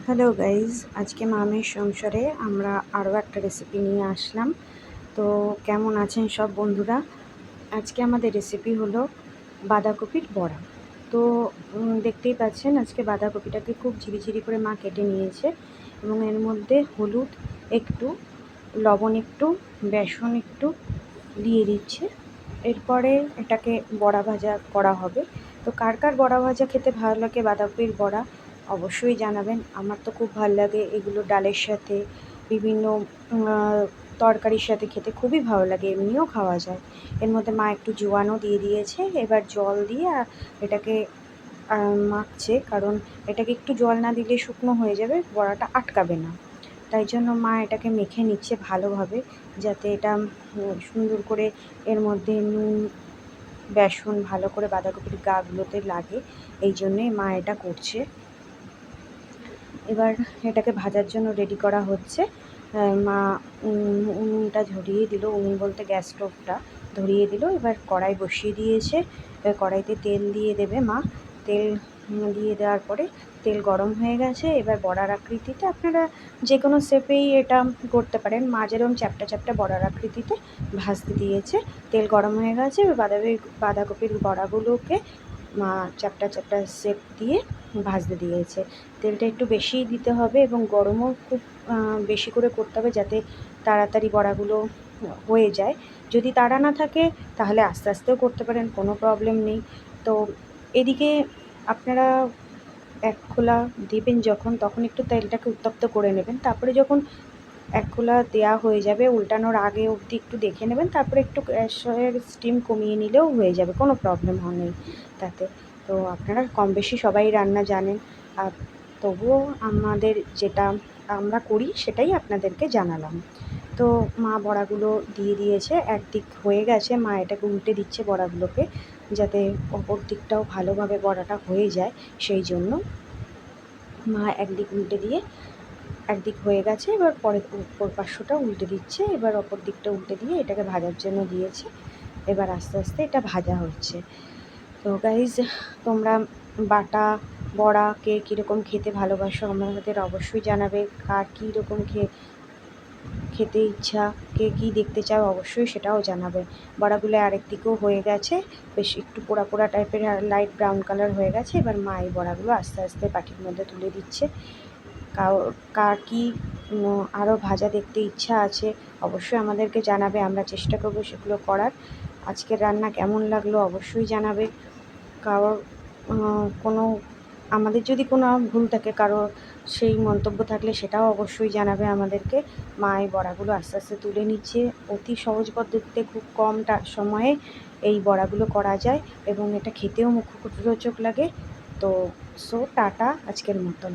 Hello guys, আজকে মামের সংসারে আমরা আরও একটা রেসিপি নিয়ে আসলাম। তো কেমন আছেন সব বন্ধুরা? আজকে আমাদের রেসিপি হলো বাঁধাকপির বড়া। তো দেখতেই পাচ্ছেন আজকে বাঁধাকপিটাকে খুব ঝিরিঝিরি করে মা কেটে নিয়েছে এবং এর মধ্যে হলুদ একটু, লবণ একটু, বেসন একটু দিয়ে দিচ্ছে। এরপরে এটাকে বড়া ভাজা করা হবে। তো কার কার বড়া ভাজা খেতে ভালো লাগে, বাঁধাকপির বড়া, অবশ্যই জানাবেন। আমার তো খুব ভালো লাগে এগুলো, ডালের সাথে, বিভিন্ন তরকারির সাথে খেতে খুবই ভালো লাগে, এমনিও খাওয়া যায়। এর মধ্যে মা একটু জোয়ানও দিয়ে দিয়েছে। এবার জল দিয়ে এটাকে মাখছে, কারণ এটাকে একটু জল না দিলে শুকনো হয়ে যাবে, বড়াটা আটকাবে না। তাই জন্য মা এটাকে মেখে নিচ্ছে ভালোভাবে, যাতে এটা সুন্দর করে এর মধ্যে নুন, বেসন ভালো করে বাঁধাকপির গাগুলোতে লাগে, এই জন্যেই মা এটা করছে। এবার এটাকে ভাজার জন্য রেডি করা হচ্ছে। মা উনুনটা ধরিয়ে দিল, উনুন বলতে গ্যাস স্টোভটা ধরিয়ে দিল। এবার কড়াই বসিয়ে দিয়েছে। কড়াইতে তেল দিয়ে দেবে মা। তেল দিয়ে দেওয়ার পরে তেল গরম হয়ে গেছে। এবার বড়ার আকৃতিতে আপনারা যে কোনো শেপেই এটা করতে পারেন। মা যেরকম চ্যাপ্টা চ্যাপ্টা বড়ার আকৃতিতে ভাজতে দিয়েছে। তেল গরম হয়ে গেছে। বাঁধাকপির বড়াগুলোকে মা চ্যাপ্টা চ্যাপ্টা শেপ দিয়ে ভাজতে দিয়েছে। তেলটা একটু বেশিই দিতে হবে এবং গরমও খুব বেশি করে করতে হবে, যাতে তাড়াতাড়ি বড়াগুলো হয়ে যায়। যদি তাড়া না থাকে তাহলে আস্তে আস্তেও করতে পারেন, কোনো প্রবলেম নেই। তো এদিকে আপনারা এক খোলা দেবেন যখন, তখন একটু তেলটাকে উত্তপ্ত করে নেবেন। তারপরে যখন এক খোলা দেওয়া হয়ে যাবে, উল্টানোর আগে অবধি একটু দেখে নেবেন। তারপরে একটু গ্যাসের স্টিম কমিয়ে নিলেও হয়ে যাবে, কোনো প্রবলেম নেই তাতে। তো আপনারা কম বেশি সবাই রান্না জানেন, আর তবুও আমাদের যেটা আমরা করি সেটাই আপনাদেরকে জানালাম। তো মা বড়াগুলো দিয়ে দিয়েছে, একদিক হয়ে গেছে, মা এটাকে উল্টে দিচ্ছে বড়াগুলোকে, যাতে অপর দিকটাও ভালোভাবে বড়াটা হয়ে যায়। সেই জন্য মা একদিক উল্টে দিয়ে, একদিক হয়ে গেছে, এবার পরের উপর পার্শ্বটা উল্টে দিচ্ছে। এবার অপর দিকটা উল্টে দিয়ে এটাকে ভাজার জন্য দিয়েছে। এবার আস্তে আস্তে এটা ভাজা হচ্ছে। তো গাইজ, তোমরা বাটা বড়া কে কীরকম খেতে ভালোবাসো আমাদের অবশ্যই জানাবে। কার কীরকম খেতে ইচ্ছা, কে কী দেখতে চাও অবশ্যই সেটাও জানাবে। বড়াগুলো আরেক দিকেও হয়ে গেছে, বেশ একটু পোড়া পোড়া টাইপের, লাইট ব্রাউন কালার হয়ে গেছে। এবার মা এই বড়াগুলো আস্তে আস্তে বাটির মধ্যে তুলে দিচ্ছে। কার কী আরও ভাজা দেখতে ইচ্ছা আছে অবশ্যই আমাদেরকে জানাবে, আমরা চেষ্টা করবো সেগুলো করার। আজকের রান্না কেমন লাগলো অবশ্যই জানাবে। কারোর কোনো, আমাদের যদি কোনো ভুল থাকে, কারোর সেই মন্তব্য থাকলে সেটাও অবশ্যই জানাবে আমাদেরকে। মা এই বড়াগুলো আস্তে আস্তে তুলে নিচ্ছে। অতি সহজ পদ্ধতিতে খুব কম সময়ে এই বড়াগুলো করা যায় এবং এটা খেতেও মুখরোচক লাগে। তো টাটা আজকের মতন।